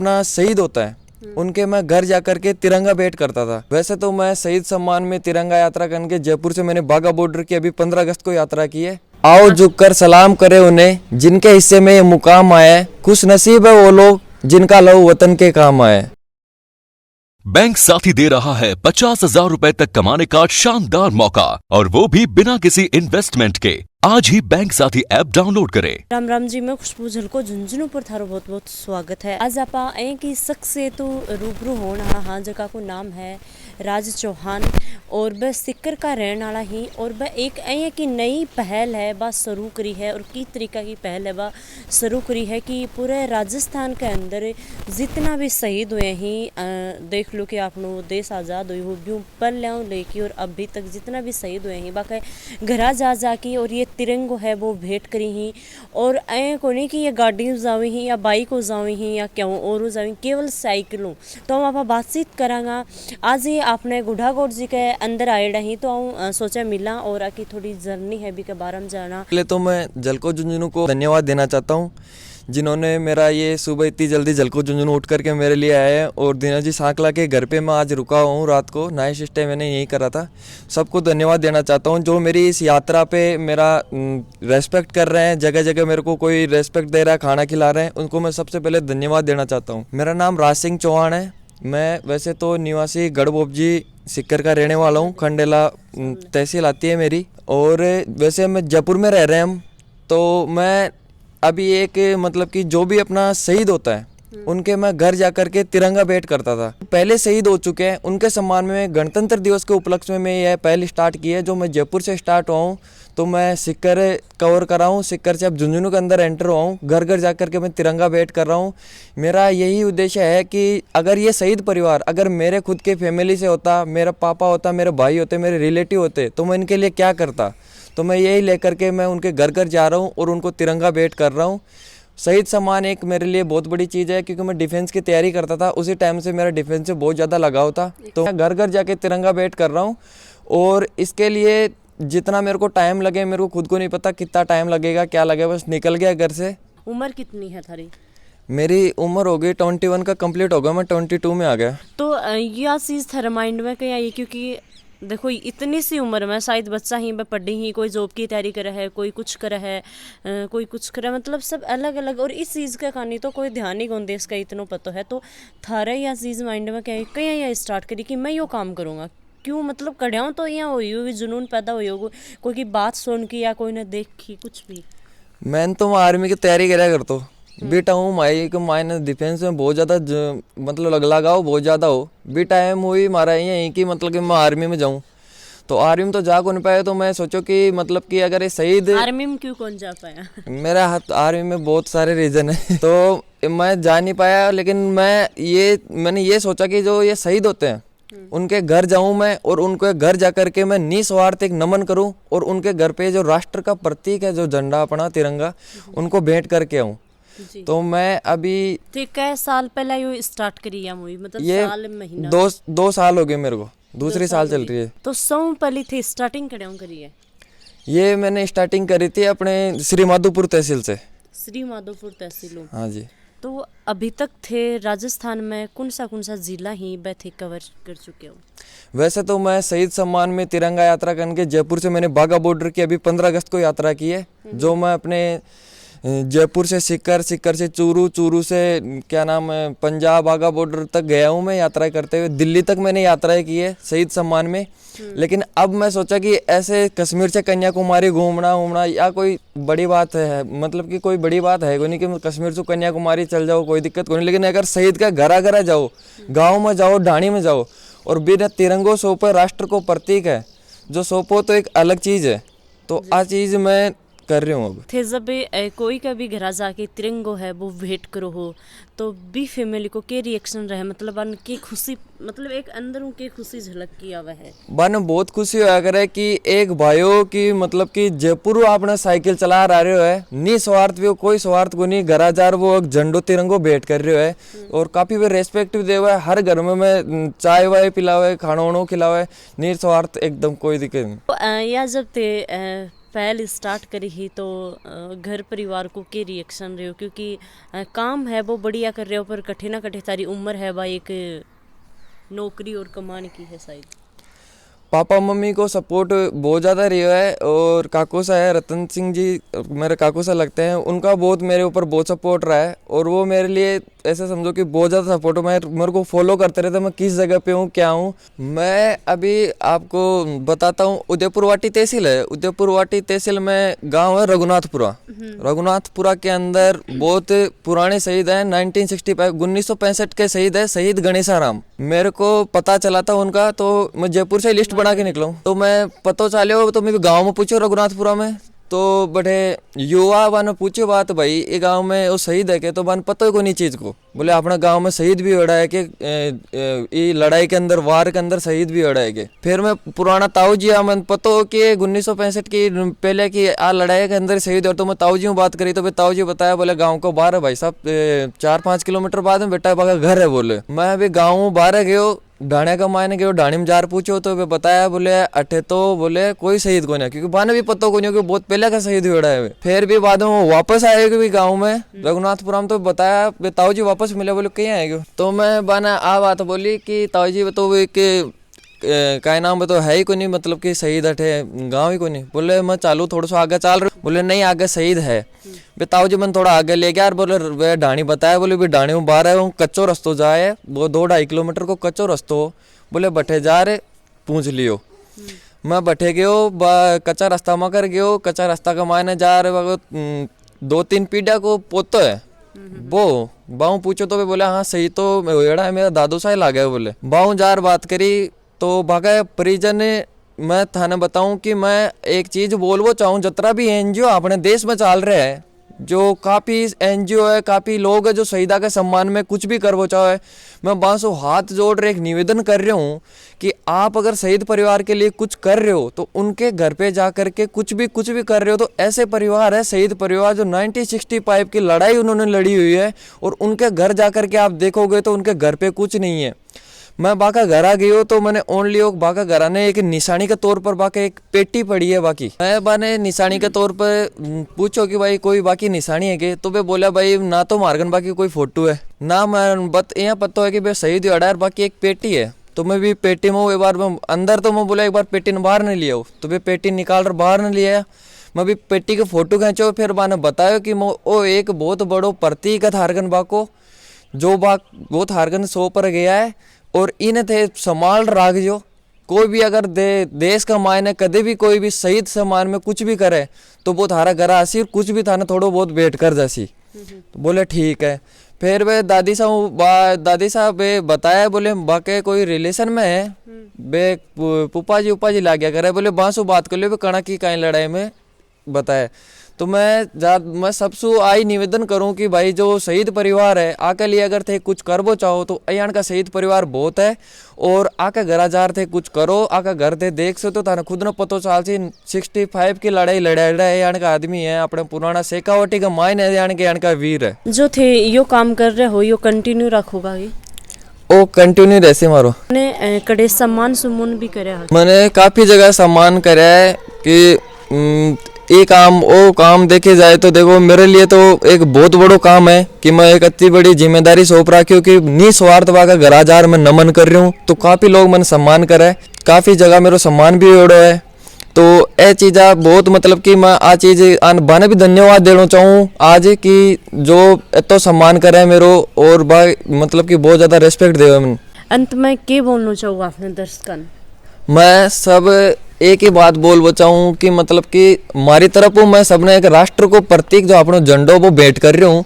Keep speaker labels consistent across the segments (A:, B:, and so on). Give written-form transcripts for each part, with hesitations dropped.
A: अपना शहीद होता है उनके मैं घर जाकर के तिरंगा भेंट करता था। वैसे तो मैं शहीद सम्मान में तिरंगा यात्रा करके जयपुर से मैंने बाघा बॉर्डर की अभी 15 अगस्त को यात्रा की है। आओ झुककर सलाम करे उन्हें जिनके हिस्से में ये मुकाम आए, खुश नसीब है वो लोग जिनका लहू वतन के काम आए।
B: बैंक साथी दे रहा है 50,000 रुपए तक कमाने का शानदार मौका, और वो भी बिना किसी इन्वेस्टमेंट के। आज ही बैंक साथी ऐप डाउनलोड करें।
C: राम राम जी, मैं खुशबू झलको झुंझुनू पर थारो बहुत बहुत स्वागत है। आज आप आए कि शख्स से तो रूबरू होना। हाँ, जगह को नाम है राज चौहान और वह सिक्कर का रहने वाला ही, और वह एक ऐ की नई पहल है वह शुरू करी है। और किस तरीका की पहल है वह शुरू करी है कि पूरे राजस्थान के अंदर जितना भी शहीद हुए हैं, देख लो कि आपनो देश आज़ाद हुई हो यूँ पल लियाँ लेके, और अभी तक जितना भी शहीद हुए हैं बाकी घरा जा की और ये तिरंगो है वो भेंट करी ही। और ऐ को नहीं कि ये गाड़ी जावी ही या बाइक हो जावी ही या क्यों और जावी, केवल साइकिलों। तो हम आप बातचीत करांगा। आज ये आपने गुढ़ागोड़ जी के अंदर आए रही तो सोचा मिला और आकी थोड़ी जर्नी है भी के बारे में जाना।
A: पहले तो मैं झलको झुंझुनू को धन्यवाद देना चाहता हूँ जिन्होंने मेरा ये सुबह इतनी जल्दी झलको झुंझुनू उठ करके मेरे लिए आए हैं। और दीना जी सांकला के घर पे मैं आज रुका हूँ रात को, नाइट स्टे मैंने यही करा था। सबको धन्यवाद देना चाहता हूँ जो मेरी इस यात्रा पे मेरा रेस्पेक्ट कर रहे हैं, जगह जगह मेरे को कोई रेस्पेक्ट दे रहा है, खाना खिला रहे हैं, उनको मैं सबसे पहले धन्यवाद देना चाहता हूँ। मेरा नाम राज सिंह चौहान है। मैं वैसे तो निवासी गढ़बोबजी सिक्कर का रहने वाला हूँ। खंडेला तहसील आती है मेरी। और वैसे मैं जयपुर में रह रहे हैं हम। तो मैं अभी एक मतलब कि जो भी अपना शहीद होता है उनके मैं घर जाकर के तिरंगा भेंट करता था। पहले शहीद हो चुके हैं उनके सम्मान में गणतंत्र दिवस के उपलक्ष्य में यह पहल स्टार्ट की है। जो मैं जयपुर से स्टार्ट हुआ हूँ तो मैं सिक्कर कवर कर रहा हूँ, सिक्कर से अब झुंझुनू के अंदर एंटर हुआ हूँ, घर घर जाकर के मैं तिरंगा भेंट कर रहा हूँ। मेरा यही उद्देश्य है कि अगर ये शहीद परिवार अगर मेरे खुद के फैमिली से होता, मेरा पापा होता, मेरे भाई होते, मेरे रिलेटिव होते, तो मैं इनके लिए क्या करता। तो मैं यही लेकर के मैं उनके घर घर जा रहा हूँ और उनको तिरंगा भेंट कर रहा हूँ। शहीद सम्मान एक मेरे लिए बहुत बड़ी चीज़ है क्योंकि मैं डिफेंस की तैयारी करता था, उसी टाइम से मेरा डिफेंस से बहुत ज़्यादा लगाव था। तो मैं घर घर जाके तिरंगा भेंट कर रहा हूँ। और इसके लिए जितना मेरे को टाइम लगे मेरे को खुद को नहीं पता कितना टाइम लगेगा क्या लगेगा, बस निकल गया घर से।
C: उम्र कितनी है थारी?
A: मेरी उम्र हो गई 21 का कंप्लीट हो गया, मैं 22 में आ गया।
C: तो यह चीज़ थारे माइंड में क्या आई? क्योंकि देखो इतनी सी उम्र में शायद बच्चा ही मैं पढ़ी ही, कोई जॉब की तैयारी करे है, कोई कुछ करे है, कोई कुछ करे, मतलब सब अलग अलग। और इस चीज़ का कहानी तो कोई ध्यान ही कौन देश का इतना पता है। तो थारे यह चीज़ माइंड में क्या कहीं यह स्टार्ट करी कि मैं यो काम करूँगा? क्यों मतलब कड़ियाँ तो यहाँ हुई हुई जुनून पैदा हुई होगी, कोई की बात सुन की या कोई ने देखी कुछ भी?
A: मैंने तो आर्मी की तैयारी करा करता हूँ बेटा हूँ माई को मायने डिफेंस में बहुत ज़्यादा मतलब लगाओ बहुत ज़्यादा हो भी टाइम हुई हमारा यही कि मतलब कि मैं आर्मी में जाऊँ। तो आर्मी में तो जा कौन पाया, तो मैं सोचो कि मतलब कि अगर ये शहीद
C: आर्मी में क्यों कौन जा पाया?
A: मेरा हाथ आर्मी में बहुत सारे रीज़न है तो मैं जा नहीं पाया। लेकिन मैंने ये सोचा कि जो ये शहीद होते हैं उनके घर जाऊं मैं और उनके घर जाकर के मैं निस्वार्थ एक नमन करूं और उनके घर पे जो राष्ट्र का प्रतीक है जो झंडा अपना तिरंगा उनको भेंट करके आऊं। तो मैं अभी
C: कै साल पहले ये स्टार्ट करी है मूवी, मतलब
A: ये
C: साल महीना?
A: दो साल हो गए मेरे को, दूसरी साल चल रही है।
C: तो सौ पहली थी स्टार्टिंग करी है?
A: ये मैंने स्टार्टिंग करी थी अपने श्री माधोपुर तहसील से।
C: श्री माधोपुर तहसील?
A: हाँ जी।
C: तो अभी तक थे राजस्थान में कौन सा जिला ही थे कवर कर चुके हो?
A: वैसे तो मैं शहीद सम्मान में तिरंगा यात्रा करके जयपुर से मैंने बाघा बॉर्डर की अभी 15 अगस्त को यात्रा की है। जो मैं अपने जयपुर से सिक्कर, सिक्कर से चूरू, चूरू से क्या नाम है पंजाब बाघा बॉर्डर तक गया हूँ मैं यात्रा करते हुए। दिल्ली तक मैंने यात्राएं की है शहीद सम्मान में। लेकिन अब मैं सोचा कि ऐसे कश्मीर से कन्याकुमारी घूमना या कोई बड़ी बात है, मतलब कि कोई बड़ी बात है कोई नहीं कि कश्मीर से कन्याकुमारी चल जाओ कोई दिक्कत कोई नहीं। लेकिन अगर शहीद का घरा घरा जाओ, गाँव में जाओ, ढाणी में जाओ और बिना तिरंगों सौंपे राष्ट्र को प्रतीक है जो सौंपो तो एक अलग चीज़ है। तो आ चीज़ मैं कर रही हूँ अब।
C: थे जब कोई का भी घर जाके तिरंगो है वो भेंट करो हो तो भी फैमिली को के रिएक्शन रहे, मतलब उनकी खुशी, मतलब एक अंदर उनकी खुशी झलक की आवा है?
A: बन बहुत खुशी होया करे कि एक भाइयों की मतलब कि जयपुर आपने साइकिल चला रहे हो है निस्वार्थ भी कोई स्वार्थ को नहीं, घरा जार वो एक झंडो तिरंगो भेंट कर रहे हो है और काफी वे रेस्पेक्ट भी देवा है। हर घर में मैं चाय वाय पिलावे, खाना वाणो खिलावे, निस्वार्थ एकदम कोई दिक्कत नहीं।
C: या जब थे पहल स्टार्ट करी ही तो घर परिवार को के रिएक्शन रहे हो, क्योंकि काम है वो बढ़िया कर रहे हो, पर कठे ना कठे तारी उम्र है भाई एक नौकरी और कमाने की है शायद।
A: पापा मम्मी को सपोर्ट बहुत ज़्यादा रहा है, और काकू सा है रतन सिंह जी, मेरे काकू सा लगते हैं, उनका बहुत मेरे ऊपर बहुत सपोर्ट रहा है। और वो मेरे लिए ऐसे समझो कि बहुत ज़्यादा सपोर्ट, मेरे को फॉलो करते रहते, मैं किस जगह पे हूँ क्या हूँ। मैं अभी आपको बताता हूँ, उदयपुरवाटी तहसील है, उदयपुरवाटी तहसील में गांव है रघुनाथपुरा। रघुनाथपुरा के अंदर बहुत पुराने शहीद हैं, 1965 के शहीद है, शहीद गणेशाराम। मेरे को पता चला था उनका, तो मैं जयपुर से लिस्ट बना के निकला हूँ, तो मैं पता चलो तो मैं गाँव में पूछो रघुनाथपुरा में, तो बड़े युवा बन पूछो बात भाई ये गांव में वो शहीद है के, तो बन पता ही को नहीं चीज़ को। बोले अपना गांव में शहीद भी होड़ा है कि ये लड़ाई के अंदर वार के अंदर शहीद भी होड़ा है के। फिर मैं पुराना ताऊ जी मन पता हो कि 1965 की पहले की आ लड़ाई के अंदर शहीद हो, तो मैं ताऊ जी में बात करी, तो फिर ताऊ जी बताया बोले गाँव को बाहर है भाई साहब, 4-5 किलोमीटर बाद में बेटा बागा घर है। बोले मैं अभी गाँव बाहर गयो, ढाणे का मायने गयो, ढाणी में जार पूछो तो वे बताया बोले अठे तो बोले कोई शहीद को नहीं, क्योंकि बाने भी पता को नहीं कि बहुत पहले का शहीद हुआ है। फिर भी बाद में वापस आए भी गाँव में रघुनाथपुरम, तो बताया ताऊ जी वापस मिले, बोले कहीं आएगा। तो मैं बाना आ बात बोली कि ताऊ जी तो एक का नाम तो है ही को नहीं, मतलब कि शहीद अठे गाँव ही को नहीं। बोले मैं चालू थोड़ा सा आगे चाल रहा, बोले नहीं आगे शहीद है। ताऊ जी मैंने थोड़ा आगे ले गया और बोले वे ढाणी बताया, बोले भी ढाणी में बाहर है, वो कच्चो रस्तो जाए, वो 2-2.5 किलोमीटर को कच्चो रस्तो, बोले बठे जा रहे पूछ लियो। मैं बठे गयो, कच्चा रास्ता में कर गयो, कच्चा रास्ता का मायने जा रहे 2-3 पीढ़िया को पोतो है वो बाऊ पूछो तो वे बोले हाँ सही तो एड़ा है, मेरा दादू सा ही लागे। बोले बाऊ जार बात करी तो भागा परिजन। मैं थाने बताऊं कि मैं एक चीज बोलवो चाहूँ, जतरा भी एनजीओ अपने देश में चल रहे हैं, जो काफ़ी एनजीओ है, काफ़ी लोग है जो शहीदा के सम्मान में कुछ भी करवो चाहे, मैं बांसो हाथ जोड़ रहे एक निवेदन कर रहा हूँ कि आप अगर शहीद परिवार के लिए कुछ कर रहे हो तो उनके घर पे जा कर के कुछ भी कर रहे हो, तो ऐसे परिवार है शहीद परिवार जो 1965 की लड़ाई उन्होंने लड़ी हुई है, और उनके घर जा कर के आप देखोगे तो उनके घर पे कुछ नहीं है। मैं बाका घर आ गई हो तो मैंने ओनली बाका घर आने एक निशानी के तौर पर बाका एक पेटी पड़ी है, बाकी मैं बाने निशानी के तौर पर पूछो कि भाई कोई बाकी निशानी है के, तो वे बोला भाई ना तो मार्गन बाकी कोई फोटो है ना, मैं बत यहाँ पता है कि भाई शहीद अडार बाकी एक पेटी है। तो मैं भी पेटी में एक बार मैं अंदर, तो मैं बोला एक बार पेटी ने बाहर नहीं लिया, तो वे पेटी निकाल कर बाहर नहीं लिया। मैं भी पेटी के फोटो खींचो, फिर मैंने बताया कि वो एक बहुत बड़ो प्रतीक है थारगन बाको, जो बाक वो थारगन 100 पर गया है, और इन थे संभाल राख जो कोई भी अगर देश का मायने कदे भी कोई भी शहीद सम्मान में कुछ भी करे तो वो थारा घर आसी और कुछ भी थाना थोड़ो बहुत बैठ कर जासी। तो बोले ठीक है। फिर वे दादी साहब वे बताया, बोले बाके कोई रिलेशन में है बे पुपा जी ला गया करे, बोले बांसु बात कर लो कणा की कहीं लड़ाई में बताया। तो मैं सबसे आई निवेदन करूं कि भाई जो शहीद परिवार है आके लिए अगर थे कुछ करबो चाहो तो अयान का शहीद परिवार बहुत है, और आके घर जार थे कुछ करो, आका घर थे देख सो तो थाने खुद न पतो चाल सी 65 की लड़ाई लड़ा है यान का आदमी है, अपने पुराना शेखावटी का मायने यान का वीर है।
C: जो थे यो काम कर रहे हो यो कंटिन्यू रखोगा ये?
A: ओ कंटिन्यू रहसे मारो।
C: मैंने कड़े सम्मान सुमन भी करे,
A: मैंने काफी जगह सम्मान करे है कि ये काम वो काम देखे जाए तो देखो मेरे लिए तो एक बहुत बड़ो काम है कि मैं एक इतनी बड़ी जिम्मेदारी सौंप रखी हूँ कि निस्वार्थ का घराजार में नमन कर रही हूँ, तो काफ़ी लोग मैंने सम्मान करे, काफ़ी जगह मेरा सम्मान भी ओढ़ो है। तो ये चीज़ा बहुत मतलब कि मैं आ चीज़ बाने भी धन्यवाद देना चाहूँ आज कि जो इतना सम्मान करे मेरो, और भाई मतलब कि बहुत ज़्यादा रिस्पेक्ट दे।
C: अंत में क्या बोलना चाहूँगा अपने दर्शकन?
A: मैं सब एक ही बात बोल बचाऊं कि मतलब कि हमारी तरफ मैं सबने एक राष्ट्र को प्रतीक जो अपना झंडो वो भेंट कर रही हूँ।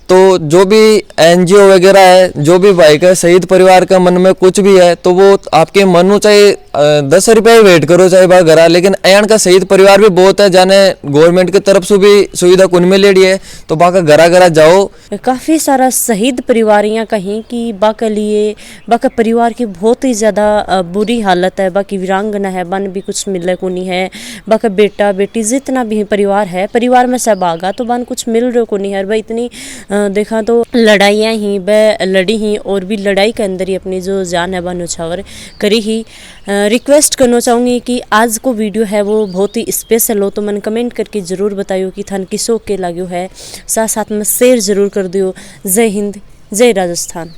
A: तो जो भी एनजीओ वगैरह है, जो भी भाई का शहीद परिवार का मन में कुछ भी है तो वो आपके मन में चाहे 10 रुपये वेट करो चाहे बाहर घरा, लेकिन अयान का शहीद परिवार भी बहुत है जाने गवर्नमेंट की तरफ से भी सुविधा कुन में लेडी है, तो बाका घरा जाओ।
C: काफ़ी सारा शहीद परिवारियाँ कहीं कि बाका लिए बाका परिवार की बहुत ही ज़्यादा बुरी हालत है, बाकी वीरांगना है बन भी कुछ मिले को नहीं है, बाका बेटा बेटी जितना भी परिवार है परिवार में सब आगा तो बन कुछ मिल रहे को नहीं है। भाई इतनी देखा तो लड़ाइयाँ ही वह लड़ी ही और भी लड़ाई के अंदर ही अपनी जो जान है वह न्यौछावर करी ही। रिक्वेस्ट करना चाहूँगी कि आज को वीडियो है वो बहुत ही स्पेशल हो, तो मन कमेंट करके ज़रूर बताइयो कि थान किसो के लाग्यो है, साथ साथ में शेयर ज़रूर कर दियो। जय हिंद, जय राजस्थान।